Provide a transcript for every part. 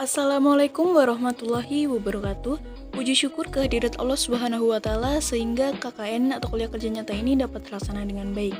Assalamualaikum warahmatullahi wabarakatuh. Puji syukur kehadirat Allah Subhanahu wa taala sehingga KKN atau kuliah kerja nyata ini dapat terlaksana dengan baik.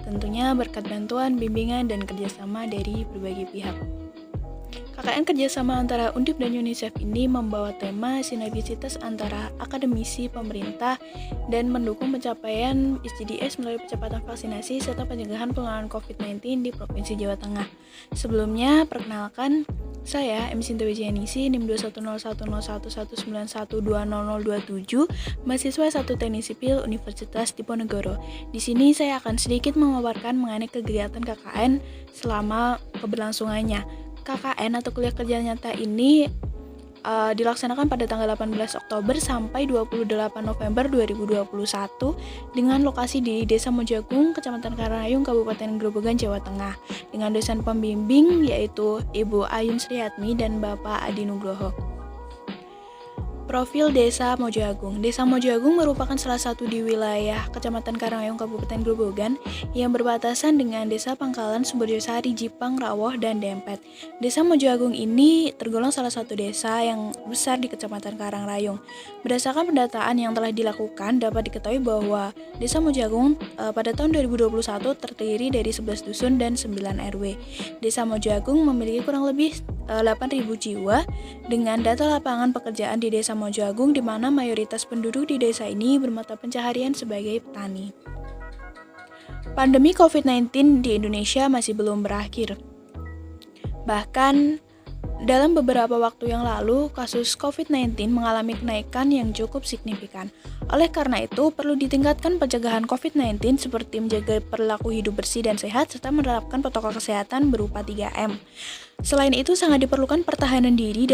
Tentunya berkat bantuan, bimbingan, dan kerjasama dari berbagai pihak. KKN kerjasama antara Undip dan UNICEF ini membawa tema sinergisitas antara akademisi, pemerintah, dan mendukung pencapaian SDGs melalui percepatan vaksinasi serta pencegahan penularan COVID-19 di Provinsi Jawa Tengah. Sebelumnya, perkenalkan, saya M. Sinta Wijayanisi, NIM 210111191200027, mahasiswa 1 Teknik Sipil Universitas Diponegoro. Di sini saya akan sedikit memaparkan mengenai kegiatan KKN selama keberlangsungannya. KKN atau kuliah kerja nyata ini dilaksanakan pada tanggal 18 Oktober sampai 28 November 2021 dengan lokasi di Desa Mojagung, Kecamatan Karangayung, Kabupaten Grobogan, Jawa Tengah, dengan dosen pembimbing yaitu Ibu Ayun Sriatmi dan Bapak Adi Nugroho. Profil Desa Mojagung. Desa Mojagung merupakan salah satu di wilayah Kecamatan Karangayung, Kabupaten Grobogan yang berbatasan dengan Desa Pangkalan, Sumberdjosari, Jipang, Rawoh, dan Dempet. Desa Mojagung ini tergolong salah satu desa yang besar di Kecamatan Karangayung. Berdasarkan pendataan yang telah dilakukan, dapat diketahui bahwa Desa Mojagung pada tahun 2021 terdiri dari 11 dusun dan 9 RW. Desa Mojagung memiliki kurang lebih 8.000 jiwa dengan data lapangan pekerjaan di Desa Mojagung di mana mayoritas penduduk di desa ini bermata pencaharian sebagai petani. Pandemi COVID-19 di Indonesia masih belum berakhir. Bahkan dalam beberapa waktu yang lalu, kasus COVID-19 mengalami kenaikan yang cukup signifikan. Oleh karena itu, perlu ditingkatkan pencegahan COVID-19 seperti menjaga perilaku hidup bersih dan sehat serta menerapkan protokol kesehatan berupa 3M. Selain itu, sangat diperlukan pertahanan diri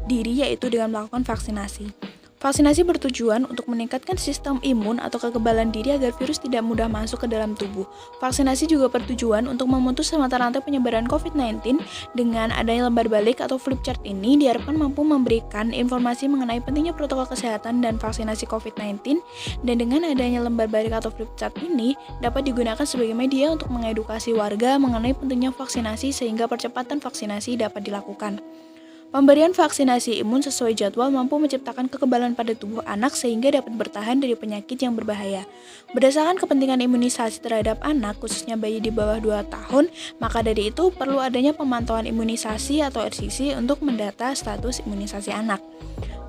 yaitu dengan melakukan vaksinasi. Vaksinasi bertujuan untuk meningkatkan sistem imun atau kekebalan diri agar virus tidak mudah masuk ke dalam tubuh. Vaksinasi juga bertujuan untuk memutus mata rantai penyebaran COVID-19. Dengan adanya lembar balik atau flip chart ini diharapkan mampu memberikan informasi mengenai pentingnya protokol kesehatan dan vaksinasi COVID-19. Dan dengan adanya lembar balik atau flip chart ini dapat digunakan sebagai media untuk mengedukasi warga mengenai pentingnya vaksinasi sehingga percepatan vaksinasi dapat dilakukan. Pemberian vaksinasi imun sesuai jadwal mampu menciptakan kekebalan pada tubuh anak sehingga dapat bertahan dari penyakit yang berbahaya. Berdasarkan kepentingan imunisasi terhadap anak, khususnya bayi di bawah 2 tahun, maka dari itu perlu adanya pemantauan imunisasi atau RCC untuk mendata status imunisasi anak.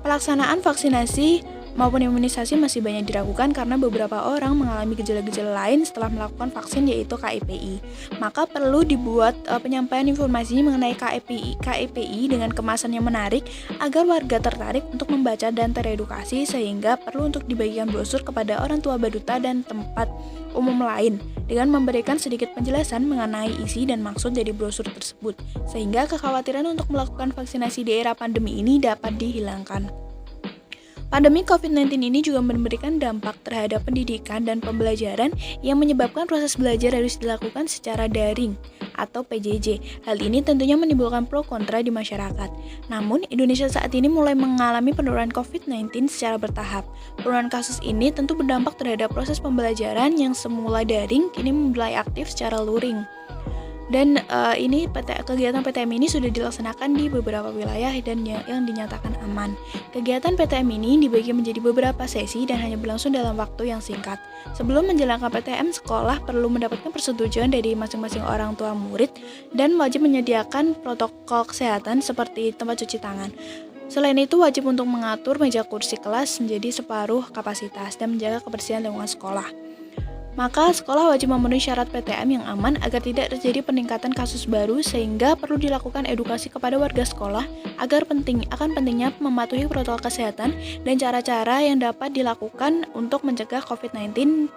Pelaksanaan vaksinasi maupun imunisasi masih banyak diragukan karena beberapa orang mengalami gejala-gejala lain setelah melakukan vaksin yaitu KIPI. Maka perlu dibuat penyampaian informasi mengenai KIPI dengan kemasan yang menarik agar warga tertarik untuk membaca dan teredukasi sehingga perlu untuk dibagikan brosur kepada orang tua baduta dan tempat umum lain dengan memberikan sedikit penjelasan mengenai isi dan maksud dari brosur tersebut sehingga kekhawatiran untuk melakukan vaksinasi di era pandemi ini dapat dihilangkan. Pandemi COVID-19 ini juga memberikan dampak terhadap pendidikan dan pembelajaran yang menyebabkan proses belajar harus dilakukan secara daring atau PJJ. Hal ini tentunya menimbulkan pro kontra di masyarakat. Namun, Indonesia saat ini mulai mengalami penurunan COVID-19 secara bertahap. Penurunan kasus ini tentu berdampak terhadap proses pembelajaran yang semula daring kini mulai aktif secara luring. Dan kegiatan PTM ini sudah dilaksanakan di beberapa wilayah dan yang dinyatakan aman. Kegiatan PTM ini dibagi menjadi beberapa sesi dan hanya berlangsung dalam waktu yang singkat. Sebelum menjalankan PTM, sekolah perlu mendapatkan persetujuan dari masing-masing orang tua murid dan wajib menyediakan protokol kesehatan seperti tempat cuci tangan. Selain itu, wajib untuk mengatur meja kursi kelas menjadi separuh kapasitas dan menjaga kebersihan lingkungan sekolah. Maka sekolah wajib memenuhi syarat PTM yang aman agar tidak terjadi peningkatan kasus baru sehingga perlu dilakukan edukasi kepada warga sekolah agar pentingnya mematuhi protokol kesehatan dan cara-cara yang dapat dilakukan untuk mencegah COVID-19.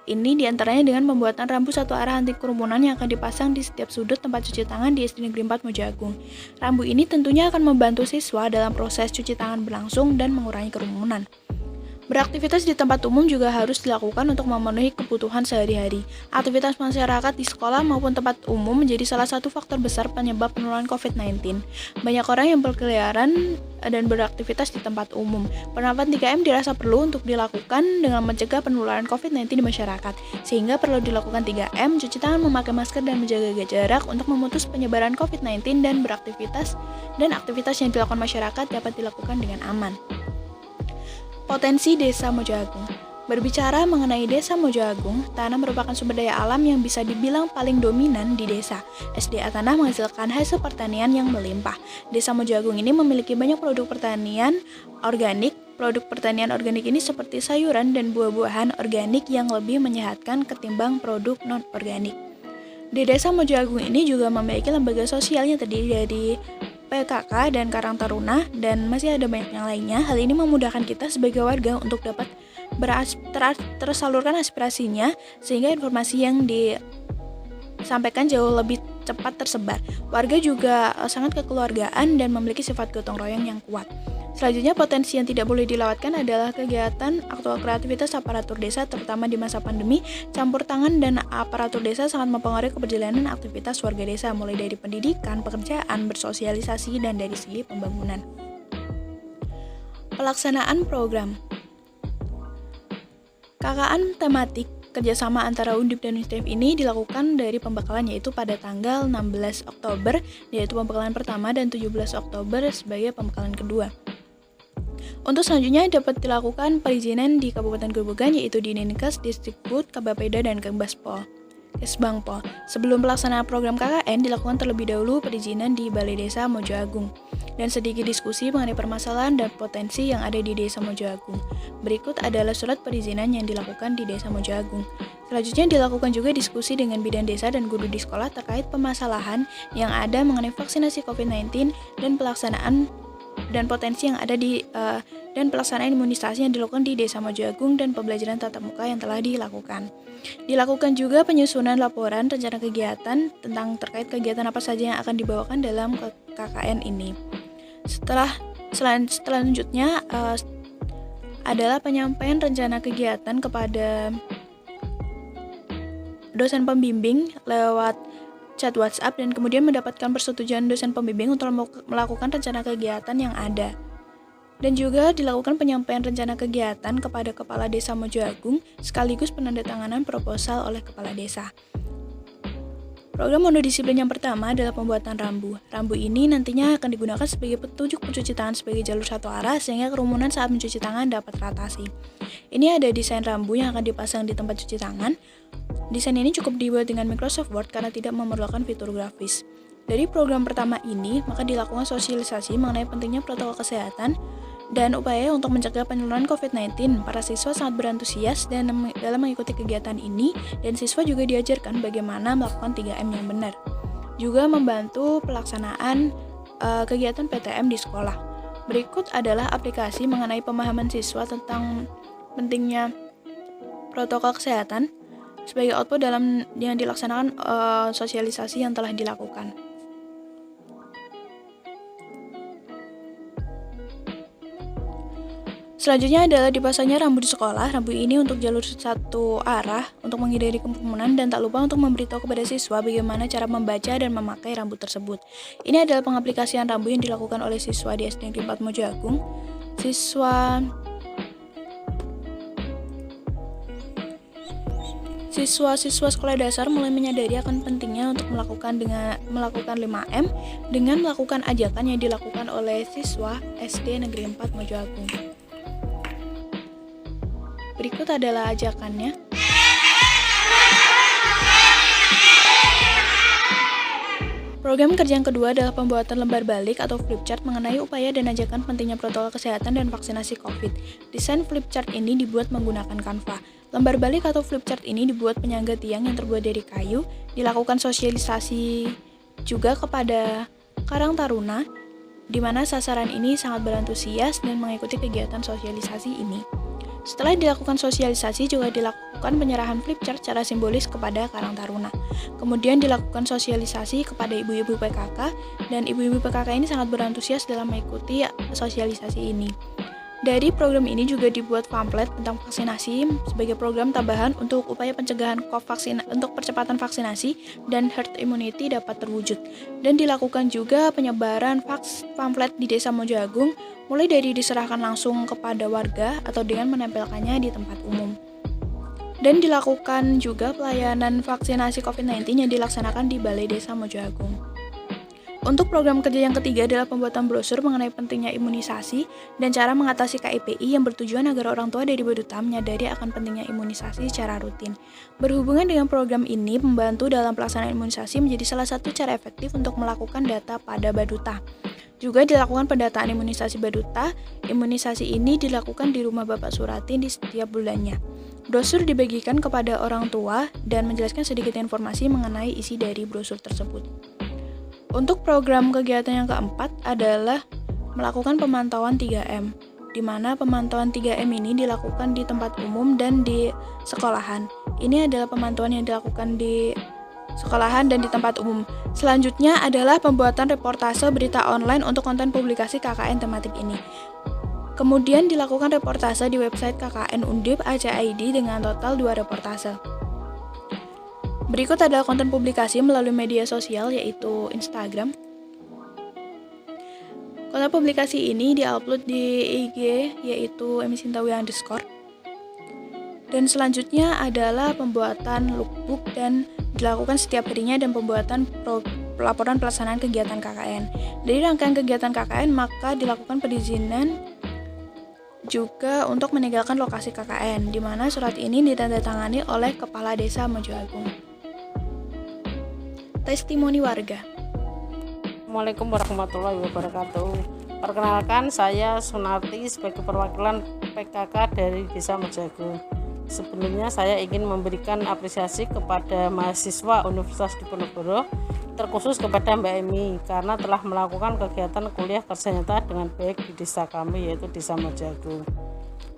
Ini diantaranya dengan pembuatan rambu satu arah anti kerumunan yang akan dipasang di setiap sudut tempat cuci tangan di SD Negeri 4 Mojagung. Rambu ini tentunya akan membantu siswa dalam proses cuci tangan berlangsung dan mengurangi kerumunan. Beraktivitas di tempat umum juga harus dilakukan untuk memenuhi kebutuhan sehari-hari. Aktivitas masyarakat di sekolah maupun tempat umum menjadi salah satu faktor besar penyebab penularan COVID-19. Banyak orang yang berkeliaran dan beraktivitas di tempat umum. Penerapan 3M dirasa perlu untuk dilakukan dengan mencegah penularan COVID-19 di masyarakat. Sehingga perlu dilakukan 3M, cuci tangan, memakai masker, dan menjaga jarak untuk memutus penyebaran COVID-19 dan aktivitas yang dilakukan masyarakat dapat dilakukan dengan aman. Potensi Desa Mojo Agung. Berbicara mengenai Desa Mojo Agung, tanah merupakan sumber daya alam yang bisa dibilang paling dominan di desa. SDA tanah menghasilkan hasil pertanian yang melimpah. Desa Mojo Agung ini memiliki banyak produk pertanian organik. Produk pertanian organik ini seperti sayuran dan buah-buahan organik yang lebih menyehatkan ketimbang produk non-organik. Di Desa Mojo Agung ini juga memiliki lembaga sosial yang terdiri dari PKK dan Karang Taruna, dan masih ada banyak yang lainnya. Hal ini memudahkan kita sebagai warga untuk dapat tersalurkan aspirasinya, sehingga informasi yang disampaikan jauh lebih cepat tersebar. Warga juga sangat kekeluargaan dan memiliki sifat gotong royong yang kuat. Selanjutnya, potensi yang tidak boleh dilewatkan adalah kegiatan atau kreativitas aparatur desa, terutama di masa pandemi. Campur tangan dan aparatur desa sangat mempengaruhi keberjalanan aktivitas warga desa, mulai dari pendidikan, pekerjaan, bersosialisasi, dan dari segi pembangunan. Pelaksanaan program KKN tematik kerjasama antara Undip dan Unisdef ini dilakukan dari pembekalan, yaitu pada tanggal 16 Oktober, yaitu pembekalan pertama, dan 17 Oktober sebagai pembekalan kedua. Untuk selanjutnya dapat dilakukan perizinan di Kabupaten Grobogan, yaitu di Dinkes, Disdikbud, Kabapeda, dan Kesbangpol. Sebelum pelaksanaan program KKN dilakukan terlebih dahulu perizinan di Balai Desa Mojo Agung. Dan sedikit diskusi mengenai permasalahan dan potensi yang ada di Desa Mojo Agung. Berikut adalah surat perizinan yang dilakukan di Desa Mojo Agung. Selanjutnya dilakukan juga diskusi dengan bidan desa dan guru di sekolah terkait permasalahan yang ada mengenai vaksinasi COVID-19 dan pelaksanaan dan potensi yang ada dan pelaksanaan imunisasi yang dilakukan di Desa Mojo Agung dan pembelajaran tatap muka yang telah dilakukan. Dilakukan juga penyusunan laporan rencana kegiatan tentang terkait kegiatan apa saja yang akan dibawakan dalam KKN ini. Selanjutnya adalah penyampaian rencana kegiatan kepada dosen pembimbing lewat chat WhatsApp, dan kemudian mendapatkan persetujuan dosen pembimbing untuk melakukan rencana kegiatan yang ada. Dan juga dilakukan penyampaian rencana kegiatan kepada Kepala Desa Mojo Agung sekaligus penandatanganan proposal oleh Kepala Desa. Program monodisiplin yang pertama adalah pembuatan rambu. Rambu ini nantinya akan digunakan sebagai petunjuk mencuci tangan sebagai jalur satu arah, sehingga kerumunan saat mencuci tangan dapat teratasi. Ini ada desain rambu yang akan dipasang di tempat cuci tangan. Desain ini cukup dibuat dengan Microsoft Word karena tidak memerlukan fitur grafis. Dari program pertama ini, maka dilakukan sosialisasi mengenai pentingnya protokol kesehatan dan upaya untuk mencegah penularan COVID-19. Para siswa sangat berantusias dalam mengikuti kegiatan ini, dan siswa juga diajarkan bagaimana melakukan 3M yang benar. Juga membantu pelaksanaan kegiatan PTM di sekolah. Berikut adalah aplikasi mengenai pemahaman siswa tentang pentingnya protokol kesehatan sebagai output dalam yang dilaksanakan sosialisasi yang telah dilakukan. Selanjutnya adalah dipasangnya rambu di sekolah. Rambu ini untuk jalur satu arah untuk menghindari kerumunan, dan tak lupa untuk memberitahu kepada siswa bagaimana cara membaca dan memakai rambu tersebut. Ini adalah pengaplikasian rambu yang dilakukan oleh siswa di SD Negeri 4 Mojo Agung. Siswa-siswa sekolah dasar mulai menyadari akan pentingnya untuk melakukan 5M dengan melakukan ajakan yang dilakukan oleh siswa SD Negeri 4 Mojo Agung. Berikut adalah ajakannya. Program kerja yang kedua adalah pembuatan lembar balik atau flipchart mengenai upaya dan ajakan pentingnya protokol kesehatan dan vaksinasi COVID. Desain flipchart ini dibuat menggunakan Canva. Lembar balik atau flipchart ini dibuat penyangga tiang yang terbuat dari kayu. Dilakukan sosialisasi juga kepada Karang Taruna, di mana sasaran ini sangat berantusias dan mengikuti kegiatan sosialisasi ini. Setelah dilakukan sosialisasi, juga dilakukan penyerahan flipchart secara simbolis kepada Karang Taruna. Kemudian dilakukan sosialisasi kepada ibu-ibu PKK, dan ibu-ibu PKK ini sangat berantusias dalam mengikuti sosialisasi ini. Dari program ini juga dibuat pamflet tentang vaksinasi sebagai program tambahan untuk upaya pencegahan untuk percepatan vaksinasi dan herd immunity dapat terwujud. Dan dilakukan juga penyebaran pamflet di Desa Mojo Agung, mulai dari diserahkan langsung kepada warga atau dengan menempelkannya di tempat umum. Dan dilakukan juga pelayanan vaksinasi COVID-19 yang dilaksanakan di Balai Desa Mojo Agung. Untuk program kerja yang ketiga adalah pembuatan brosur mengenai pentingnya imunisasi dan cara mengatasi KIPI yang bertujuan agar orang tua dari Baduta menyadari akan pentingnya imunisasi secara rutin. Berhubungan dengan program ini, membantu dalam pelaksanaan imunisasi menjadi salah satu cara efektif untuk melakukan data pada Baduta. Juga dilakukan pendataan imunisasi Baduta. Imunisasi ini dilakukan di rumah Bapak Suratin di setiap bulannya. Brosur dibagikan kepada orang tua dan menjelaskan sedikit informasi mengenai isi dari brosur tersebut. Untuk program kegiatan yang keempat adalah melakukan pemantauan 3M, di mana pemantauan 3M ini dilakukan di tempat umum dan di sekolahan. Ini adalah pemantauan yang dilakukan di sekolahan dan di tempat umum. Selanjutnya adalah pembuatan reportase berita online untuk konten publikasi KKN tematik ini. Kemudian dilakukan reportase di website KKN Undip ACID dengan total 2 reportase. Berikut adalah konten publikasi melalui media sosial yaitu Instagram. Konten publikasi ini diupload di IG yaitu @emisintawi_. Dan selanjutnya adalah pembuatan lookbook dan dilakukan setiap harinya dan pembuatan laporan pelaksanaan kegiatan KKN. Dari rangkaian kegiatan KKN maka dilakukan perizinan juga untuk meninggalkan lokasi KKN, di mana surat ini ditandatangani oleh Kepala Desa Mojo Agung. Testimoni warga. Assalamualaikum warahmatullahi wabarakatuh. Perkenalkan, saya Sunarti sebagai perwakilan PKK dari Desa Mojo Agung. Sebelumnya saya ingin memberikan apresiasi kepada mahasiswa Universitas Diponegoro, terkhusus kepada Mbak Emi karena telah melakukan kegiatan kuliah kerja nyata dengan baik di desa kami yaitu Desa Mojo Agung.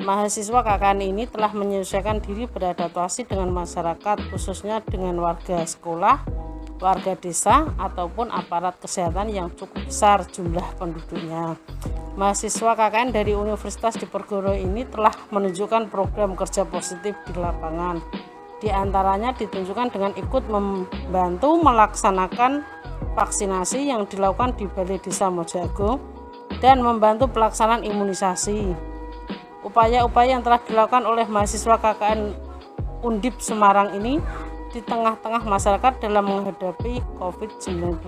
Mahasiswa KKN ini telah menyesuaikan diri beradaptasi dengan masyarakat, khususnya dengan warga sekolah, warga desa ataupun aparat kesehatan yang cukup besar jumlah penduduknya. Mahasiswa KKN dari Universitas Diponegoro ini telah menunjukkan program kerja positif di lapangan. Di antaranya ditunjukkan dengan ikut membantu melaksanakan vaksinasi yang dilakukan di Balai Desa Mojo Agung dan membantu pelaksanaan imunisasi. Upaya-upaya yang telah dilakukan oleh mahasiswa KKN Undip Semarang ini di tengah-tengah masyarakat dalam menghadapi COVID-19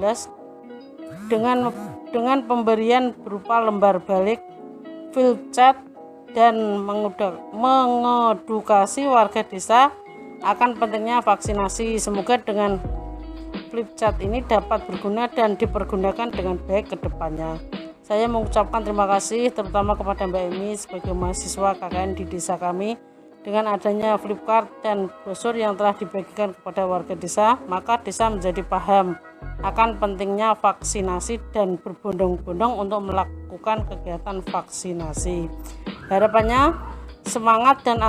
dengan pemberian berupa lembar balik, field chat, dan mengedukasi warga desa akan pentingnya vaksinasi. Semoga dengan flip chat ini dapat berguna dan dipergunakan dengan baik ke depannya. Saya mengucapkan terima kasih terutama kepada Mbak Emi sebagai mahasiswa KKN di desa kami. Dengan adanya flipkart dan brosur yang telah dibagikan kepada warga desa, maka desa menjadi paham akan pentingnya vaksinasi dan berbondong-bondong untuk melakukan kegiatan vaksinasi. Harapannya semangat dan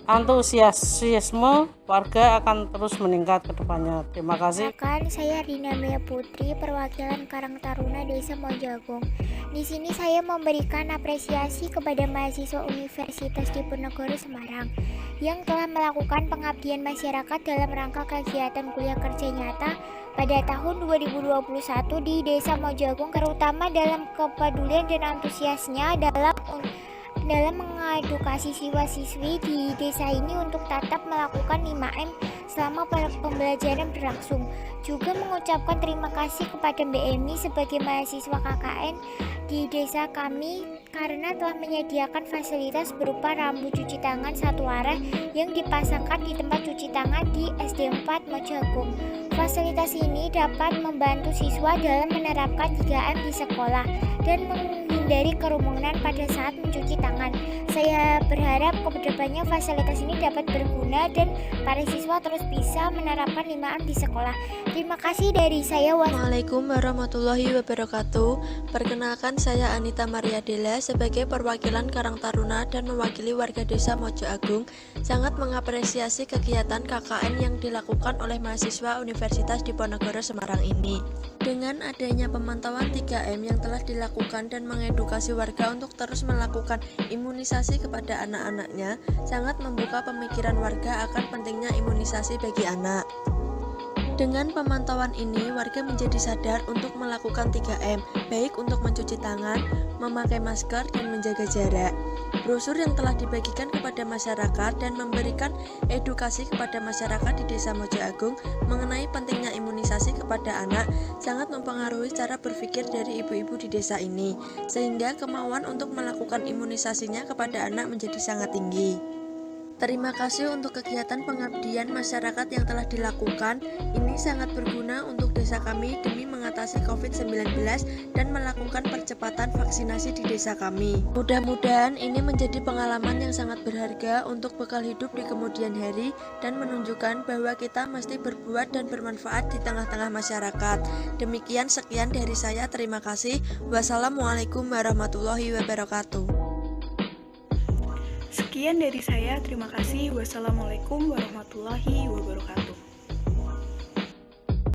antusiasme warga akan terus meningkat ke depannya. Terima kasih. Saya Rina Maya Putri, perwakilan Karang Taruna Desa Mojo Agung. Di sini saya memberikan apresiasi kepada mahasiswa Universitas Diponegoro Semarang yang telah melakukan pengabdian masyarakat dalam rangka kegiatan kuliah kerja nyata pada tahun 2021 di Desa Mojo Agung, terutama dalam kepedulian dan antusiasnya dalam mengedukasi siswa-siswi di desa ini untuk tetap melakukan 5M selama pembelajaran berlangsung. Juga mengucapkan terima kasih kepada Mbak Emi sebagai mahasiswa KKN di desa kami karena telah menyediakan fasilitas berupa rambu cuci tangan satu arah yang dipasangkan di tempat cuci tangan di SD 4 Mojo Agung. Fasilitas ini dapat membantu siswa dalam menerapkan 3M di sekolah dan menghindari kerumunan pada saat mencuci tangan. Saya berharap kedepannya fasilitas ini dapat berguna dan para siswa terus bisa menerapkan 5M di sekolah. Terima kasih dari saya. Assalamualaikum warahmatullahi wabarakatuh. Perkenalkan, saya Anita Maria Della sebagai perwakilan Karang Taruna dan mewakili warga desa Mojo Agung. Sangat mengapresiasi kegiatan KKN yang dilakukan oleh mahasiswa Universitas Diponegoro Semarang ini. Dengan adanya pemantauan 3M yang telah dilakukan dan mengedukasi warga untuk terus melakukan imunisasi kepada anak-anaknya, sangat membuka pemikiran warga akan pentingnya imunisasi bagi anak. Dengan pemantauan ini, warga menjadi sadar untuk melakukan 3M, baik untuk mencuci tangan, memakai masker, dan menjaga jarak. Brosur yang telah dibagikan kepada masyarakat dan memberikan edukasi kepada masyarakat di Desa Mojo Agung mengenai pentingnya imunisasi kepada anak sangat mempengaruhi cara berpikir dari ibu-ibu di desa ini, sehingga kemauan untuk melakukan imunisasinya kepada anak menjadi sangat tinggi. Terima kasih untuk kegiatan pengabdian masyarakat yang telah dilakukan. Ini sangat berguna untuk desa kami demi mengatasi COVID-19 dan melakukan percepatan vaksinasi di desa kami. Mudah-mudahan ini menjadi pengalaman yang sangat berharga untuk bekal hidup di kemudian hari dan menunjukkan bahwa kita mesti berbuat dan bermanfaat di tengah-tengah masyarakat. Demikian, sekian dari saya. Terima kasih. Wassalamualaikum warahmatullahi wabarakatuh. Sekian dari saya, terima kasih. Wassalamualaikum warahmatullahi wabarakatuh.